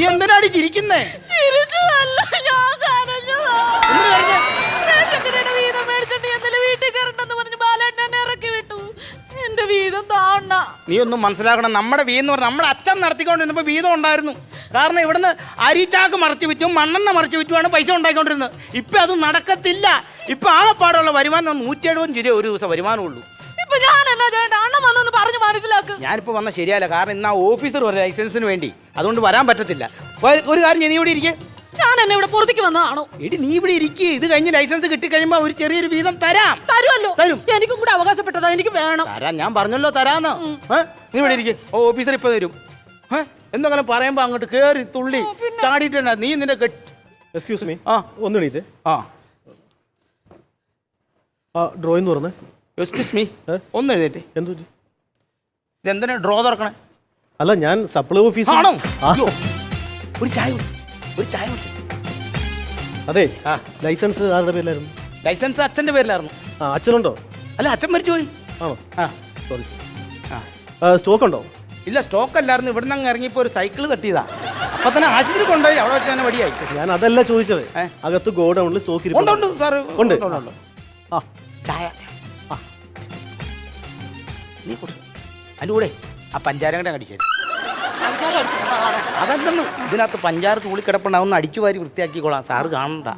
നീ എന്തിനാടി ചിരിക്കുന്നേ? നീ ഒന്നും മനസ്സിലാക്കണം, നമ്മുടെ വീന്ന് പറഞ്ഞാൽ നമ്മുടെ അച്ഛൻ നടത്തിക്കൊണ്ടിരുന്നപ്പോൾ വീതം ഉണ്ടായിരുന്നു. കാരണം ഇവിടുന്ന് അരിച്ചാക്ക് മറച്ചു വിറ്റും മണ്ണെണ്ണ മറച്ചു വിറ്റുമാണ് പൈസ ഉണ്ടാക്കിക്കൊണ്ടിരുന്നത്. ഇപ്പം അത് നടക്കത്തില്ല. ഇപ്പം ആ പാടുള്ള വരുമാനം 170 രൂപ ഒരു ദിവസം വരുമാനമുള്ളൂ. ഞാനിപ്പോൾ വന്ന ശരിയല്ല, കാരണം ഇന്ന് ആ ഓഫീസർ ഒരു ലൈസൻസിന് വേണ്ടി, അതുകൊണ്ട് വരാൻ പറ്റത്തില്ല. ഒരു കാര്യം, നീ ഇവിടെ ഇരിക്കേ. ഞാൻ എന്നെ ഇവിടെ പുറത്തേക്ക് വന്നതാണോ? എടി നീ ഇവിടെ ഇരിക്കേ, ഇത് കഴിഞ്ഞ് ലൈസൻസ് കിട്ടിക്കഴിയുമ്പോ ഒരു ചെറിയൊരു വീതം തരുമല്ലോ. തരും, എനിക്കും കൂടെ അവകാശപ്പെട്ടതാ, എനിക്ക് വേണം. തരാം, ഞാൻ പറഞ്ഞല്ലോ തരാന്ന്. നീ ഇവിടെ ഇരിക്കേ, ഓഫീസർ ഇപ്പൊ തരും. എന്തെങ്കിലും പറയുമ്പോ അങ്ങോട്ട് കേറി തുള്ളി ചാടിയിട്ട് നീ നിന്റെ എക്സ്ക്യൂസ് മീ, ഒന്ന് എണീറ്റ്. ഡ്രോയിങ് തുറന്ന്. എക്സ്ക്യൂസ് മീ, ഒന്ന് എഴുതേറ്റ്. എന്തു ഇതെന്തിനാ ഡ്രോ തുറക്കണേ? അല്ല, ഞാൻ സപ്ലൈ ഓഫീസ്. ആണോ? ഒരു ചായ, ഒരു ചായ. അതെ, ലൈസൻസ് ആരുടെ പേരിലായിരുന്നു? ലൈസൻസ് അച്ഛൻ്റെ പേരിലായിരുന്നു. അച്ഛനുണ്ടോ? അല്ല, അച്ഛൻ മരിച്ചു പോയി. ആണോ? സോറി. സ്റ്റോക്ക് ഉണ്ടോ? ഇല്ല, സ്റ്റോക്ക് അല്ലായിരുന്നു. ഇവിടെ നിന്ന് അങ്ങ് ഇറങ്ങിയപ്പോൾ ഒരു സൈക്കിൾ തട്ടിയതാ. അപ്പൊ തന്നെ ആശുപത്രി കൊണ്ടുപോയി, അവിടെ വെച്ച് തന്നെ വടിയായി. ഞാൻ അതല്ല ചോദിച്ചത്, അകത്ത് ഗോഡൌണിൽ സ്റ്റോക്ക് ഉണ്ട് സാർ. ഉണ്ട്. ചായ നീ കൊടു. അതിൻ്റെ കൂടെ ആ പഞ്ചാര കണ്ട കടിച്ചത്. അതല്ലെന്ന്, ഇതിനകത്ത് പഞ്ചാര തൂളിക്കിടപ്പുണ്ടാവുന്ന അടിച്ചു വാരി വൃത്തിയാക്കിക്കോളാം, സാറ് കാണണ്ട.